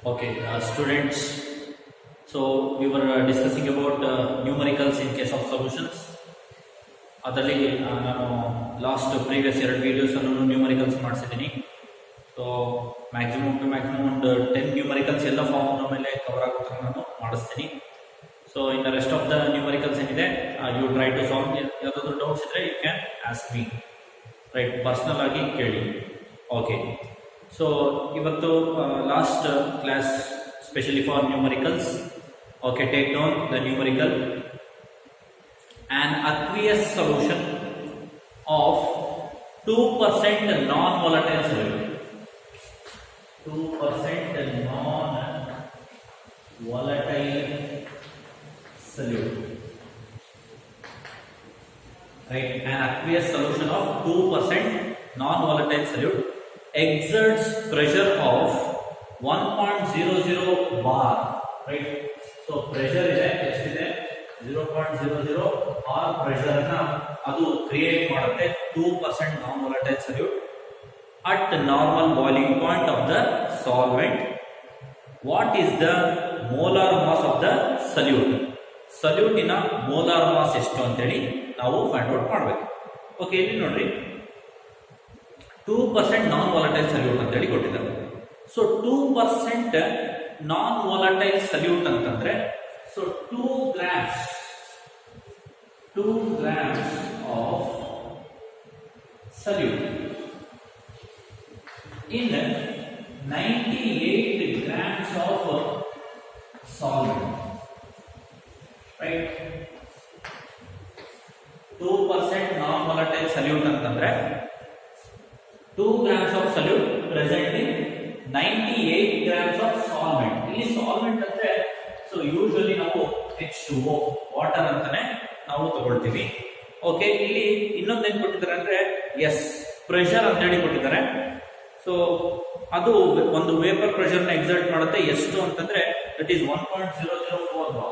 Okay, students. So we were discussing about numericals in case of solutions. ಅದರಲ್ಲಿ ನಾನು last previous 2 videos ಅನ್ನು numericals ಮಾಡಿಸಿದ್ದೀನಿ. So maximum to maximum ಒಂದು 10 numericals ಎಲ್ಲ form ಮೇಲೆ cover ಆಗೋ ಥರ ನಾನು ಮಾಡಿಸ್ತೀನಿ. So in the rest of the numericals ಏನಿದೆ ಯು ಟ್ರೈ ಟು ಸಾಲ್ವ್. ಯಾವುದಾದ್ರು ಡೌಟ್ಸ್ ಇದ್ರೆ you can ask me, right, personal ಆಗಿ ಕೇಳಿ. ಓಕೆ, ಸೊ ಇವತ್ತು last class specially for numericals. Okay, take down the numerical. An aqueous solution of 2% non-volatile solute. 2% non-volatile solute. Right? An aqueous solution of 2% non-volatile solute exerts pressure of 1.00 bar. Right? So pressure is ಎಷ್ಟಿದೆ? 0.00 bar pressure na adu create ಮಾಡುತ್ತೆ 2% non volatile solute at normal boiling point of the solvent. What is the molar mass of the solute? solute ina molar mass ಎಷ್ಟು ಅಂತ ಹೇಳಿ ನಾವು find out ಮಾಡಬೇಕು. Okay, ಇಲ್ಲಿ ನೋಡ್ರಿ 2% non volatile solute ಅಂತ ಹೇಳಿ ಕೊಟ್ಟಿದ್ದಾರೆ. ಸೊ 2% non volatile solute ಅಂತಂದ್ರೆ so 2 grams of solute in 98 grams of solvent, right? 2% non-volatile solute ಅಂತಂದ್ರೆ 2 grams of solute present in 98 grams of solvent. ಇಲ್ಲಿ solvent ಅಂದ್ರೆ ಸೊ ಯೂಶುವಲಿ ನಾವು H2O ವಾಟರ್ ಅಂತಾನೆ ನಾವು ತಗೊಳ್ತೀವಿ. ಓಕೆ, ಇಲ್ಲಿ ಇನ್ನೊಂದೇನು ಕೊಟ್ಟಿದ್ದಾರೆ ಅಂದ್ರೆ ಪ್ರೆಷರ್ ಅಂತ ಹೇಳಿ ಕೊಟ್ಟಿದ್ದಾರೆ. ಸೊ ಅದು ಒಂದು ವೇಪರ್ ಪ್ರೆಷರ್ ನ ಎಕ್ಸರ್ಟ್ ಮಾಡುತ್ತೆ. ಎಷ್ಟು ಅಂತಂದ್ರೆ ದಟ್ ಈಸ್ 1.004 bar.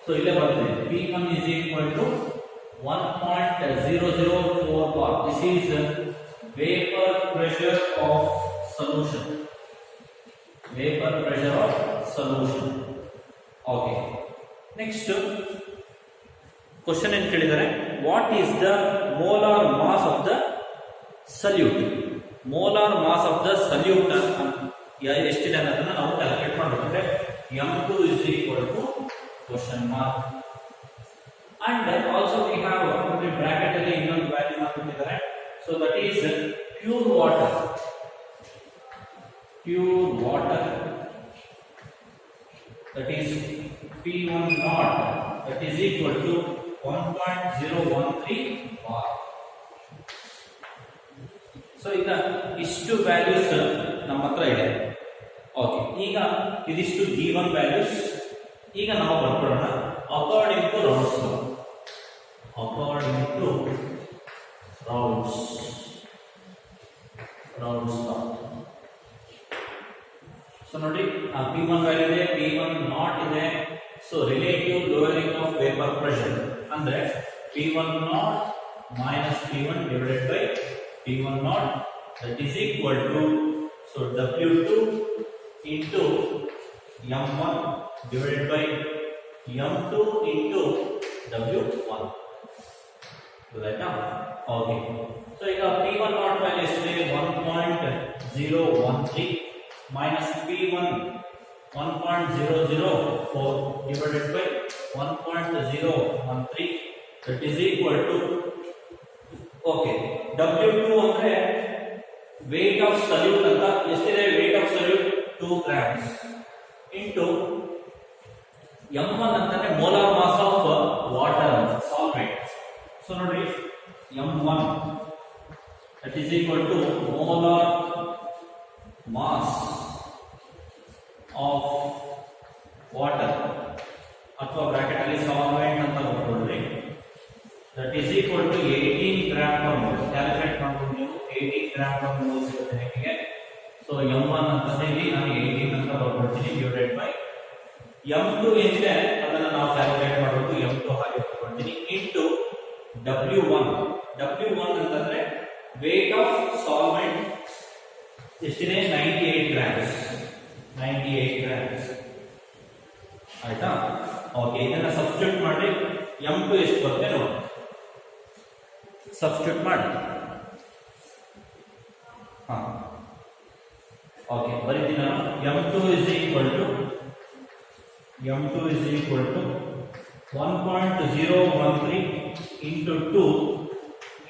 ಸೊ ಇಲ್ಲೇ ಬರುತ್ತೆ P1 is equal to 1.004 bar. This is vapor pressure of solution. Vapor pressure of solution. Okay, next question ಏನು ಕೇಳಿದ್ದಾರೆ, what is the molar mass of the solute? molar mass of the solute ಎಷ್ಟಿದೆ ಅನ್ನೋದನ್ನ ನಾವು calculate ಮಾಡಬೇಕಂದ್ರೆ m2 is equal to question mark and also we have bracket ಅಲ್ಲಿ ಇನ್ನೊಂದು value ಹಾಕಿದ್ದಾರೆ. so that is pure water that is P1 naught that is equal to 1.013 bar. So ಈಗ ಇಷ್ಟು values ನಮ್ಮ ಹತ್ರ ಇದೆ. ಓಕೆ, ಈಗ ಇದಿಷ್ಟು given ವ್ಯಾಲ್ಯೂಸ್. ಈಗ ನಾವು ಬರ್ಕೊಳ್ಳೋಣ ಅಕಾರ್ಡಿಂಗ್ ಟು ರೌಂಡ್ಸ್. ಸೊ ನೋಡಿ, P1 ವ್ಯಾಲ್ಯೂ ಇದೆ, P1 ನಾಟ್ ಇದೆ. So relative lowering of vapour pressure ಅಂದ್ರೆ P1 not minus P1 divided by P1 not that is equal to so W2 into M1 divided by M2 into W1. right? Okay, so ಈಗ P1 not value ಎಷ್ಟಿದೆ? 1.013 minus P1 1.004 divided by 1.013 that is equal to okay W2 ಅಂದ್ರೆ weight of solute ಅಂತ ಎಷ್ಟಿದೆ? weight of solute 2 grams into M1 ಅಂತಂದ್ರೆ molar mass of water solvent. so ನೋಡಿ M1 that is equal to molar mass of water ಅಥವಾ bracket ಅಲ್ಲಿ solvent ಅಂತ ಬರ್ಕೊಳ್ಳಿ. That is equal to 18 gram per mole. Calculate ಮಾಡ್ಕೊಂಡು ನೀವು 18 gram per mole ಸಿಗುತ್ತೆ ನಿಮಗೆ. ಸೊ M1 ಅಂತಂದ್ರೆ ಇಲ್ಲಿ ನಾನು 18 ಅಂತ ಬರ್ಕೊಳ್ತೀನಿ ಡಿವೈಡೆಡ್ ಬೈ M2 ಏನಿದೆ ಅದನ್ನ ನಾವು ಕ್ಯಾಲ್ಕುಲೇಟ್ ಮಾಡಬೇಕು. M2 ಹಾಗೆ ಬರ್ಕೊಳ್ತೀನಿ ಇಂಟು W1 ಅಂತಂದ್ರೆ ವೇಟ್ ಆಫ್ ಸಾಲ್ವೆಂಟ್ ಎಷ್ಟಿದೆ? 98 ಗ್ರಾಮ್ಸ್. 98 ಗ್ರಾಮ್ಸ್ ಆಯ್ತಾ. ಓಕೆ, ಇದನ್ನ ಸಬ್ಸ್ಟಿಟ್ಯೂಟ್ ಮಾಡಿ m2 ಎಷ್ಟು ಬರುತ್ತೆ ನೋಡಿ. ಸಬ್ಸ್ಟಿಟ್ಯೂಟ್ ಮಾಡಿ. ಹಾ ಓಕೆ, ಬರೀತೀನಿ ನಾನು. m2 is equal to 1.013 into 2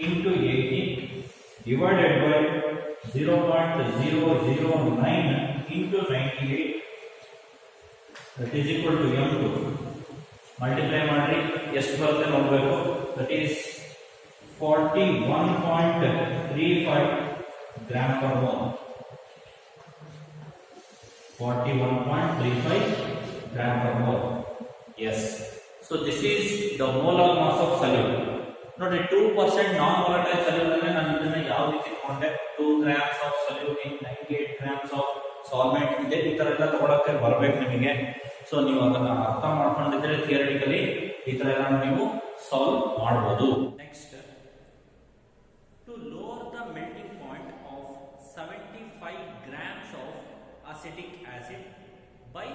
into 80 divided by 0.009 into 98, that is equal to m2. Multiply ಮಾಡಿ ಎಷ್ಟು ಬರುತ್ತೆ ನೋಡಬೇಕು. That is 41.35 gram per mole. 41.35 gram per mole. Yes. So this is the molar mass of solute. ನೋಡಿ 2% ನಾನ್ volatile solute ಅಂದ್ರೆ ನಾನು ಇದನ್ನ ಯಾವ ರೀತಿ ತಗೊಂಡೆ, 2 grams of solute in 98 grams of solvent ಇದೆ. ಈ ತರ ಎಲ್ಲ ತಗೊಳಕ್ಕೆ ಬರಬೇಕು ನಿಮಗೆ. ಸೊ ನೀವು ಅದನ್ನ ಅರ್ಥ ಮಾಡ್ಕೊಂಡಿದ್ರೆ ಥಿಯರಿಟಿಕಲಿ ಈ ತರ ಎಲ್ಲ ನೀವು ಸಾಲ್ವ್ ಮಾಡಬಹುದು. Next, to lower the melting point of 75 grams of acetic acid by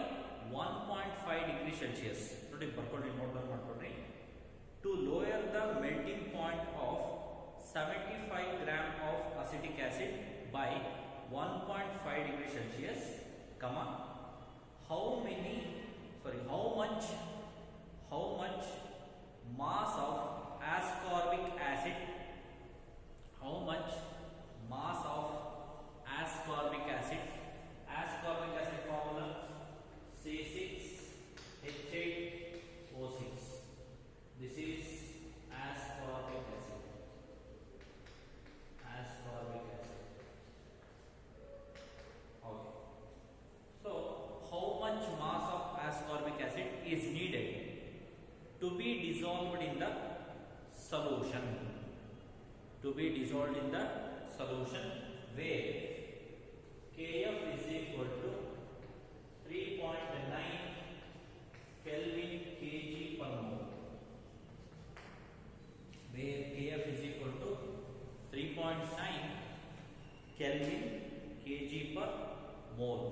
1.5 degree Celsius. ನೋಡಿ ಬರ್ಕೊಳ್ಳಿ, ನೋಟ್ ಡೌನ್ ಮಾಡ್ಕೊಳ್ಳಿ. To lower the melting point of 75 gram of acetic acid by 1.5 degree Celsius, comma, how much mass of ascorbic acid, ascorbic acid formula C6H8O6. This is ascorbic acid. Okay. So, how much mass of ascorbic acid is needed to be dissolved in the solution? Where Kf is equal to 3.9 Kelvin kg per mole. Where Kf is equal to 3.9 Kelvin kg per mole.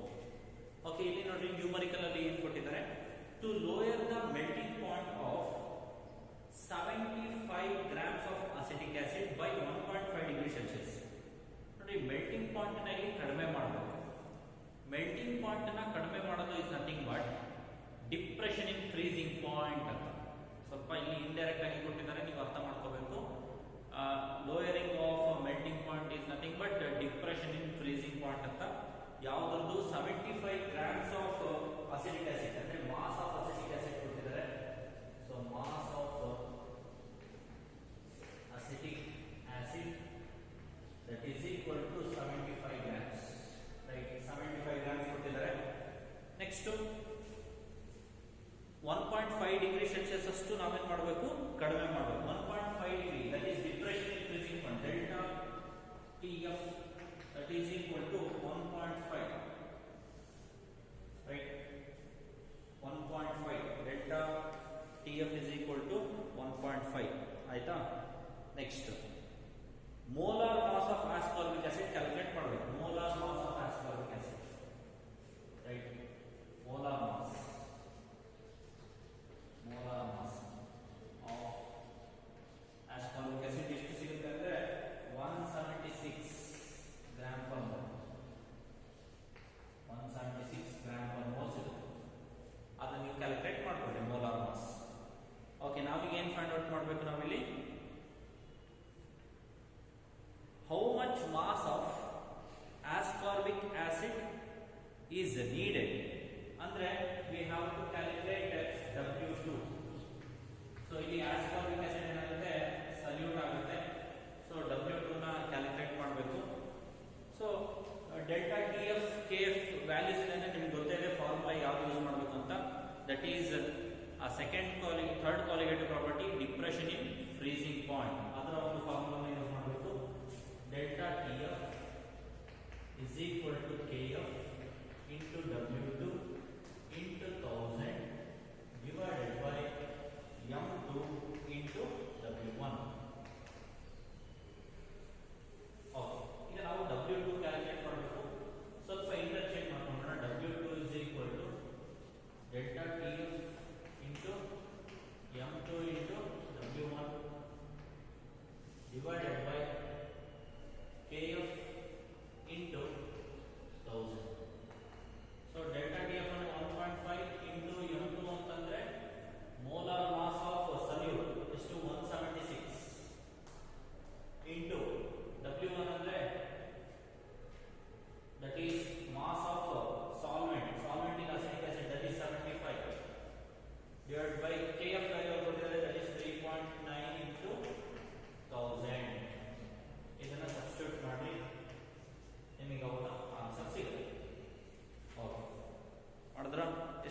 Okay, ಇಲ್ಲಿ ನೋಡಿ numerical ಅಲ್ಲಿ ಏನು ಕೊಟ್ಟಿದ್ದಾರೆ. To lower the melting point of 75 grams of acetic acid by 1.5 degree Celsius. ನೋಡಿ melting point ನಲ್ಲಿ ಕಡಿಮೆ ಮಾಡಬೇಕು. Melting point ನ ಕಡಿಮೆ ಮಾಡೋದು is nothing but depression in freezing point ಅಂತ. ಸ್ವಲ್ಪ ಇಲ್ಲಿ ಇಂಡೈರೆಕ್ಟ್ ಆಗಿ ಕೊಟ್ಟಿದ್ದಾರೆ, ನೀವು ಅರ್ಥ ಮಾಡ್ಕೋಬೇಕು. Lowering of melting point is nothing but depression in freezing point ಅಂತ. ಯಾವುದ್ರದ್ದು 75 grams ಆಫ್ ಅಸಿಟಿಕ್ ಆಸಿಡ್ ಅಂದ್ರೆ ಮಾಸ್ ಆಫ್ ಅಸಿಟಿಕ್ ಆಸಿಡ್ ಕೊಟ್ಟಿದ್ದಾರೆ. So mass of acetic acid, that is equal to 75 grams, right? 75 grams ಕೊಟ್ಟಿದ್ದಾರೆ. Next 1.5 degree Celsius ಅಷ್ಟು ನಾವೇನ್ ಮಾಡಬೇಕು, ಕಡಿಮೆ ಮಾಡಬೇಕು. 1.5 degree, that is depression in freezing point, delta TF, that is equal to 1.5, right? 1.5 delta TF is equal to 1.5 ಆಯ್ತಾ. Next molar mass of ascorbic acid calculate ಮಾಡಬೇಕು. Molar mass of ascorbic acid, right? Molar mass of ascorbic acid ಎಷ್ಟು ಸಿಗುತ್ತೆ ಅಂದ್ರೆ 176 gram per mole. 176 gram per mole ಸಿಗುತ್ತೆ. ಅದನ್ನ ನೀವು calculate ಮಾಡ್ಕೊಳ್ಳಿ molar mass. Okay, ನಾವೀಗ ಏನು ಫೈಂಡ್ ಔಟ್ ಮಾಡಬೇಕು ನಾವಿಲ್ಲಿ? How much mass of ascorbic acid is needed? Andre we have to calculate W2. So ಇಲ್ಲಿ ascorbic acid ಏನಾಗುತ್ತೆ, ಸಲ್ಯೂಟ್ ಆಗುತ್ತೆ. ಸೊ W2 ನ ಕ್ಯಾಲ್ಕುಲೇಟ್ ಮಾಡಬೇಕು. So delta TF KF values ಏನಿದೆ ನಿಮಗೆ ಗೊತ್ತಿದೆ, ಫಾರ್ಮುಲಾ ಯಾವುದು ಯೂಸ್ ಮಾಡಬೇಕು ಅಂತ. That is third colligative property, depression in freezing point. ಅದರ ಒಂದು ಫಾರ್ಮುಲಾ ಯೂಸ್ ಮಾಡಬೇಕು. Delta TF is equal to KF into W2 into 1000 divided by M2 into W1. Okay, ಈಗ ನಾವು W2 ಕ್ಯಾಲ್ಕುಲೇಟ್ ಮಾಡಬೇಕು. ಸ್ವಲ್ಪ ಇಂಟರ್ಚೇಂಜ್ ಮಾಡೋಣ. W2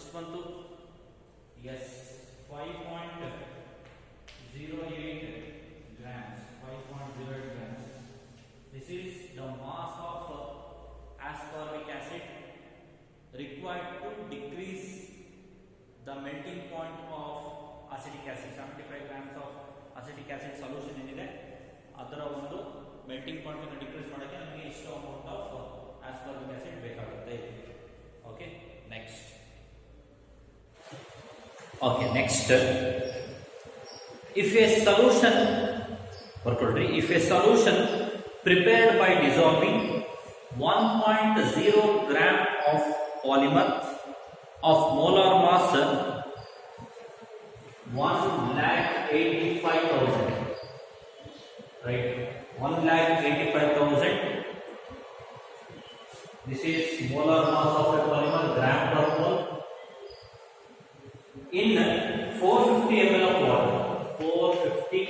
ಎಷ್ಟು ಬಂತು? Yes, 5.08 grams. 5.08 grams. This is the mass of ascorbic acid required to decrease the melting point of acidic acid. 75 grams of acidic acid solution ಏನಿದೆ ಅದರ ಒಂದು ಮೆಲ್ಟಿಂಗ್ ಪಾಯಿಂಟ್ ಅನ್ನು ಡಿಕ್ರೀಸ್ ಮಾಡೋಕ್ಕೆ ನಮಗೆ ಇಷ್ಟು ಅಮೌಂಟ್ ಆಫ್ ascorbic acid ಬೇಕಾಗುತ್ತೆ. Okay, next. Okay, next. If a solution prepared by dissolving 1.0 gram of polymer of molar mass 1,85,000, right? 1,85,000. This is molar mass of a polymer, gram per mole, in 450 ml of water. 450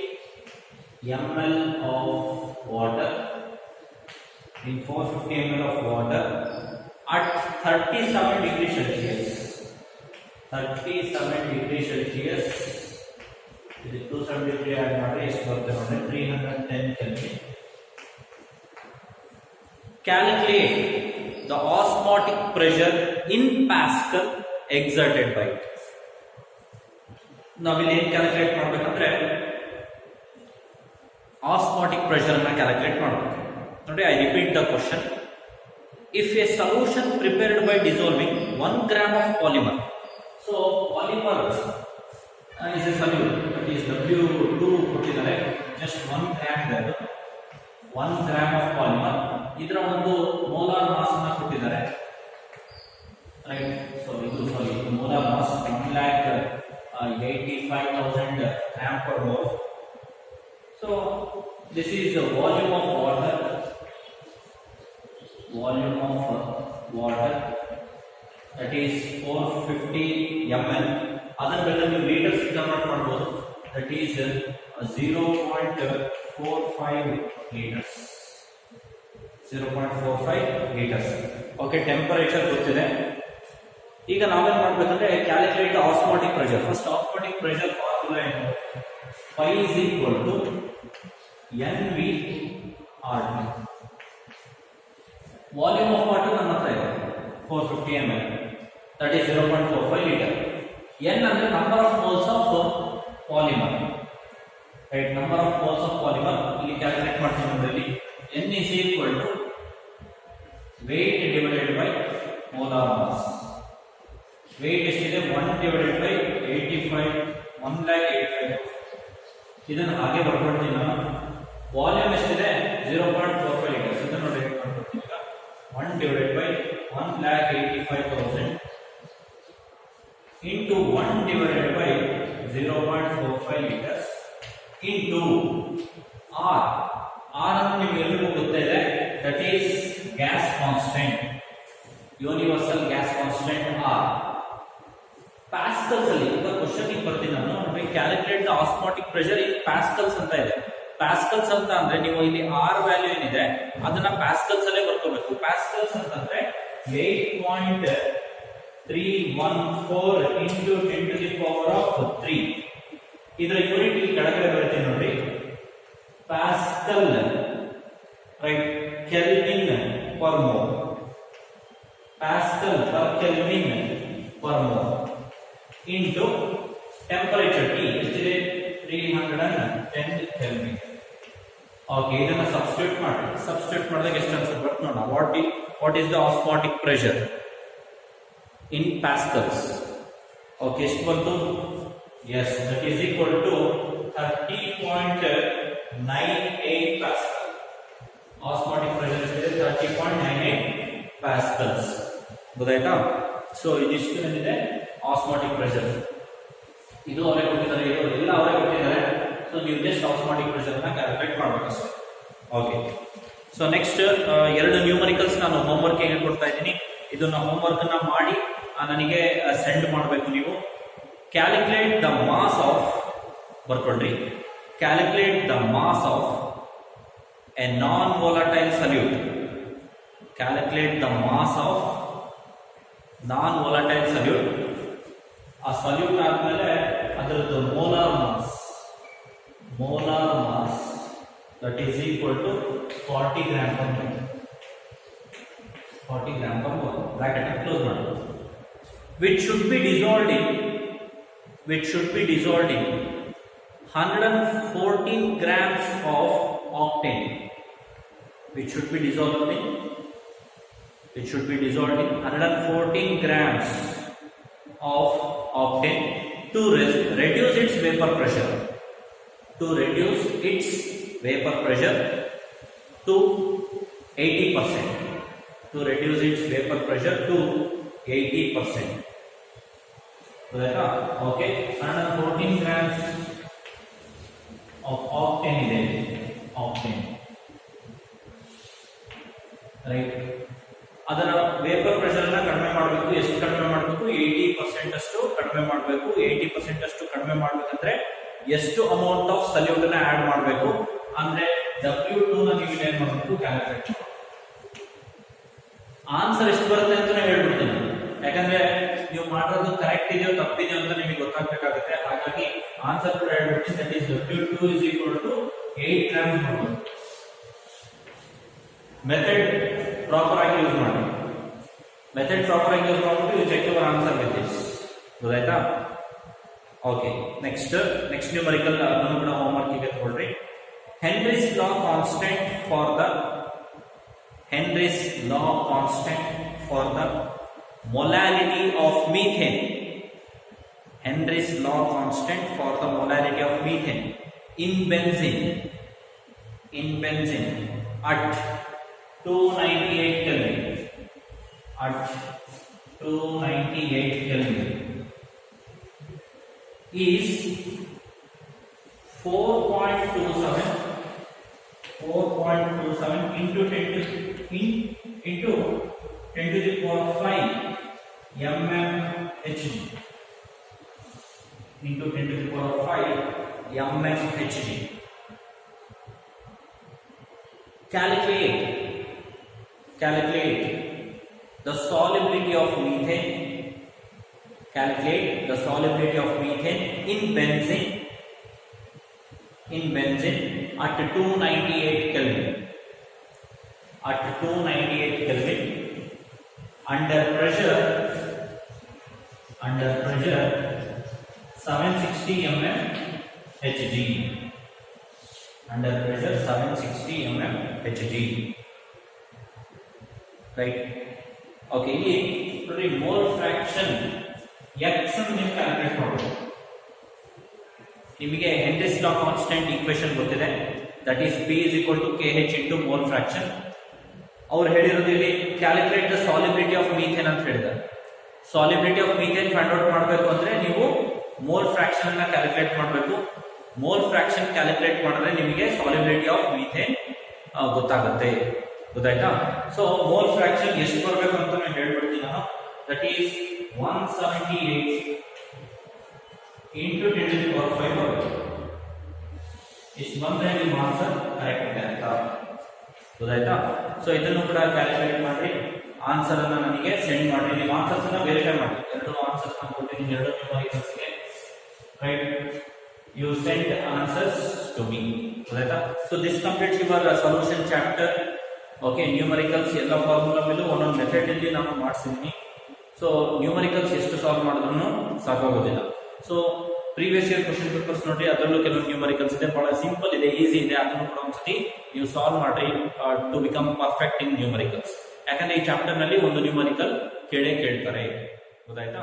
ml of water, in 450 ml of water at 37 degrees Celsius. 37 degrees Celsius. This is 273 add ಮಾಡಿದ್ರೆ ಎಷ್ಟು ಬರುತ್ತೆ ನೋಡಿ, 310 Kelvin. Calculate the osmotic pressure in Pascal exerted by it. ನಾವಿಲ್ಲಿ ಏನು calculate ಮಾಡಬೇಕಂದ್ರೆ osmotic pressure ಅನ್ನ calculate ಮಾಡಬೇಕು ನೋಡಿ. I repeat the question. If A solution prepared by dissolving 1 gram of polymer, so polymer is a solute, that is W2 ಕೊಟ್ಟಿದ್ದಾರೆ, just 1 gram ಇದೆ, 1 gram of polymer. ಇದರ ಒಂದು ಮೋಲಾರ್ ಮಾಸ್ ಅನ್ನು ಕೊಟ್ಟಿದ್ದಾರೆ, right? So ಇದು molar mass 1,85,000 gram per mole. So this is the volume of water. That is 450 ml. ಅದನ್ನ ಬೇಕಾದ್ರೆ ನೀವು ಲೀಟರ್ಸ್ ಕನ್ವರ್ಟ್ ಮಾಡಬಹುದು. That is 0.45 liters. 0.45 liters. Okay, temperature ಗೊತ್ತಿದೆ. ಈಗ ನಾವೇನ್ ಮಾಡ್ಬೇಕಂದ್ರೆ calculate osmotic pressure. First osmotic pressure formula ಏನು? Phi is equal to NV/RT. Volume of water ನಮ್ಮ ಹತ್ರ ಇದೆ 450 ml, that is 0.45 liter. N ಅಂದ್ರೆ number of moles of polymer, right? Number of moles of polymer ಇಲ್ಲಿ calculate ಮಾಡ್ತೀವಿ ನೋಡಿ. N is equal to weight divided by molar mass. weight ಎಷ್ಟಿದೆ? 1 divided by 85, 1,85,000. ಇದನ್ನು ಹಾಗೆ ಬರ್ಕೊಡ್ತೀನಿ ನಾನು. ವಾಲ್ಯೂಮ್ ಎಷ್ಟಿದೆ? 0.45 ಲೀಟರ್ಸ್. ಇದನ್ನು ನೋಡಿ ಮಾಡ್ಕೊಡ್ತೀನಿ ಈಗ. 1 divided by 1,85,000 into 1 divided by 0.45 liters into R. R ಅನ್ನು ನಿಮಗೆ ಎಲ್ಲಿಗೂ ಗೊತ್ತಿದೆ, that is gas constant, universal gas constant R. Pascals ಅಲ್ಲಿ ಈಗ ಕ್ವಶನ್ ಗೆ ಬರ್ತೀನಿ ನಾನು. Calculate the osmotic pressure in pascals ಅಂತ ಇದೆ. ಪ್ಯಾಸ್ಕಲ್ಸ್ ಅಂತ ಅಂದ್ರೆ ನೀವು ಇಲ್ಲಿ ಆರ್ ವ್ಯಾಲ್ಯೂ ಏನಿದೆ ಅದನ್ನ ಪ್ಯಾಸ್ಕಲ್ಸ್ ಅಲ್ಲೇ ಬರ್ಕೋಬೇಕು. ಪ್ಯಾಸ್ಕಲ್ಸ್ ಅಂತಂದ್ರೆ 8.314 into 10 to the power of 3. ಇದರ ಯೂನಿಟ್ ಇಲ್ಲಿ ಕೆಳಗಡೆ ಬರುತ್ತೆ ನೋಡಿ, pascal, right? Kelvin per mole. Pascal per kelvin per mole into temperature T ಎಷ್ಟಿದೆ? 310 Kelvin. ಓಕೆ, ಇದನ್ನ ಸಬ್ಸ್ಟಿಟ್ಯೂಟ್ ಮಾಡಿದಾಗ ಎಷ್ಟು ಅನ್ಸುತ್ತೆ ಬಟ್ ನೋಡೋಣ. What is the osmotic pressure in pascals? Okay, ಎಷ್ಟು ಬಂತು? Yes, that is equal to 30.98 pascal. Osmotic pressure ಎಷ್ಟಿದೆ? 30.98 pascals. ಗೊತ್ತಾಯ್ತಾ? ಸೊ ಇದಿಷ್ಟು ಏನಿದೆ ಆಸ್ಮಾಟಿಕ್ ಪ್ರೆಷರ್. ಇದು ಅವರೇ ಕೊಟ್ಟಿದ್ದಾರೆ, ಇದು ಎಲ್ಲ ಅವರೇ ಕೊಟ್ಟಿದ್ದಾರೆ. ಸೊ ನೀವು ಜಸ್ಟ್ ಆಸ್ಮಾಟಿಕ್ ಪ್ರೆಷರ್ ನ ಕ್ಯಾಲ್ಕುಲೇಟ್ ಮಾಡಬೇಕಷ್ಟೇ. ಓಕೆ, ಸೊ ನೆಕ್ಸ್ಟ್ 2 ನ್ಯೂಮರಿಕಲ್ಸ್ ನಾನು ಹೋಮ್ವರ್ಕ್ ಹೇಳ್ಕೊಡ್ತಾ ಇದ್ದೀನಿ. ಇದನ್ನ ಹೋಮ್ವರ್ಕ್ ಅನ್ನ ಮಾಡಿ ನನಗೆ ಸೆಂಡ್ ಮಾಡಬೇಕು ನೀವು. ಕ್ಯಾಲ್ಕುಲೇಟ್ ದ ಮಾಸ್ ಆಫ್, ಬರ್ಕೊಂಡ್ರಿ, calculate the mass of a non volatile solute. Calculate the mass of non-volatile solute ಆ ಸಲ್ಯೂಟ್ ಆದ್ಮೇಲೆ ಅದರದ್ದು molar mass that is equal to 40 gram per mole. 40 gram per mole bracket close ಮಾಡೋದು. which should be dissolved in 114 grams of octane. Which should be dissolved in 114 grams of octane to reduce its vapor pressure. To reduce its vapor pressure to 80%. To reduce its vapor pressure to 80%. Okay, 114 grams of octane ಇದೆ. Octane, right. ಅದರ vapour pressure ನ ಕಡಿಮೆ ಮಾಡಬೇಕು. ಎಷ್ಟು ಕಡಿಮೆ ಮಾಡಬೇಕು? 80% ಅಷ್ಟು ಕಡಿಮೆ ಮಾಡಬೇಕು. 80% ಅಷ್ಟು ಕಡಿಮೆ ಮಾಡಬೇಕಂದ್ರೆ ಎಷ್ಟು ಅಮೌಂಟ್ ಆಫ್ ಸಲ್ಯೂಟ್ ಅನ್ನ ಆಡ್ ಮಾಡಬೇಕು ಅಂದ್ರೆ W2 ನ ನೀವು ಏನ್ ಮಾಡಬೇಕು? ಕ್ಯಾಲ್ಕುಲೇಟ್ ಮಾಡಿ. ಆನ್ಸರ್ ಎಷ್ಟು ಬರುತ್ತೆ ಅಂತ ಹೇಳ್ಬಿಡ್ತೀನಿ. ಯಾಕಂದ್ರೆ ನೀವು ಮಾಡೋದು ಕರೆಕ್ಟ್ ಇದೆಯೋ ತಪ್ಪಿದೆಯೋ ಅಂತ ನಿಮಗೆ ಗೊತ್ತಾಗಬೇಕಾಗುತ್ತೆ. ಹಾಗಾಗಿ ಆನ್ಸರ್ ಕೂಡ ಹೇಳ್ಬಿಡ್ತೀನಿ. That is W2 is equal to 8 grams ಮಾಡಬೇಕು. ಮೆಥಡ್ ಪ್ರಾಪರ್ ಆಗಿ ಯೂಸ್ ಮಾಡಿ. You check your answer with this. ಗೊತ್ತಾಯ್ತಾ? ಓಕೆ, ನೆಕ್ಸ್ಟ್ ನ್ಯೂಮರಿಕಲ್ ಅದನ್ನು ಕೂಡ ಹೋಮ್ವರ್ಕ್ ಗೆ ತಗೊಳ್ರಿ. Henry's law constant for the molality of methane. Henry's law constant for the molality of methane in benzene at 298 Kelvin. At 298 Kelvin is 4.27 into 10 to the power 5 mmHg into 10 to the power 5 mmHg. Calculate the solubility of methane. Calculate the solubility of methane in benzene at 298 Kelvin. At 298 Kelvin. Under pressure 760 mmHg. Under pressure 760 mmHg. Right? Okay, ಇಲ್ಲಿ ನೋಡಿ mole fraction x ಅನ್ನು ನೀವು calculate ಮಾಡಬಹುದು. ನಿಮಗೆ ಹೆನ್ರಿಸ್ law constant equation ಗೊತ್ತಿದೆ. That is P is equal to KH into mole fraction. ಅವ್ರು ಹೇಳಿರೋದು ಇಲ್ಲಿ calculate the solubility of methane ಅಂತ ಹೇಳಿದ್ದಾರೆ. Solubility of methane find out ಮಾಡಬೇಕು ಅಂದ್ರೆ ನೀವು ಮೋಲ್ ಫ್ರಾಕ್ಷನ್ ಅನ್ನ ಕ್ಯಾಲ್ಕುಲೇಟ್ ಮಾಡಬೇಕು. ಮೋಲ್ ಫ್ರಾಕ್ಷನ್ ಕ್ಯಾಲ್ಕುಲೇಟ್ ಮಾಡಿದ್ರೆ ನಿಮಗೆ ಸಾಲಿಬಿಲಿಟಿ ಆಫ್ ಮೀಥೇನ್ ಗೊತ್ತಾಗುತ್ತೆ. ಗೊತ್ತಾಯ್ತಾ? ಸೊ ಮೋಲ್ ಫ್ರಾಕ್ಷನ್ ಎಷ್ಟು ಬರಬೇಕು ಅಂತ ನಾನು ಹೇಳ್ಬಿಡ್ತೀನಿ ನಾನು. That is 178 into 10 to the power 5 ಬರುತ್ತೆ. ಇಷ್ಟು ಬಂದ್ರೆ ನಿಮ್ಮ ಆನ್ಸರ್ ಕರೆಕ್ಟ್ ಇದೆ ಅಂತ. ಗೊತ್ತಾಯ್ತಾ? ಸೊ ಇದನ್ನು ಕೂಡ ಕ್ಯಾಲ್ಕುಲೇಟ್ ಮಾಡಿ ಆನ್ಸರ್ ಅನ್ನ ನನಗೆ ಸೆಂಡ್ ಮಾಡಿ. ನಿಮ್ಮ ಆನ್ಸರ್ಸ್ ಅನ್ನ ವೆರಿಫೈ ಮಾಡಿ. ಎರಡು ಆನ್ಸರ್ಸ್ ನಾನು ಕೊಟ್ಟಿದ್ದೀನಿ, ಎರಡು ನ್ಯೂಮರಿಕಲ್ಸ್ ಗೆ. Right, you send answers to me. ಗೊತ್ತಾಯ್ತಾ? So this completes your solution chapter. Okay, numericals ಎಲ್ಲ ಫಾರ್ಮುಲಾ ಮೇಲೂ ಒಂದೊಂದು ಮೆಥಡ್ ಇಲ್ಲಿ ನಾನು ಮಾಡಿಸಿದ್ದೀನಿ. ಸೊ ನ್ಯೂಮರಿಕಲ್ಸ್ ಎಷ್ಟು ಸಾಲ್ವ್ ಮಾಡಿದ್ರು ಸಾಕಾಗೋದಿಲ್ಲ. So previous year question papers ನೋಡಿ, ಅದರಲ್ಲೂ ಕೆಲವೊಂದು ನ್ಯೂಮರಿಕಲ್ಸ್ ಇದೆ, ಬಹಳ ಸಿಂಪಲ್ ಇದೆ, ಈಸಿ ಇದೆ. ಅದನ್ನು ಕೂಡ ಒಂದ್ಸತಿ ನೀವು ಸಾಲ್ವ್ ಮಾಡಿ to become perfect in numericals. ಯಾಕಂದ್ರೆ ಈ ಚಾಪ್ಟರ್ ನಲ್ಲಿ ಒಂದು ನ್ಯೂಮರಿಕಲ್ ಕೇಳ್ತಾರೆ. ಗೊತ್ತಾಯ್ತಾ?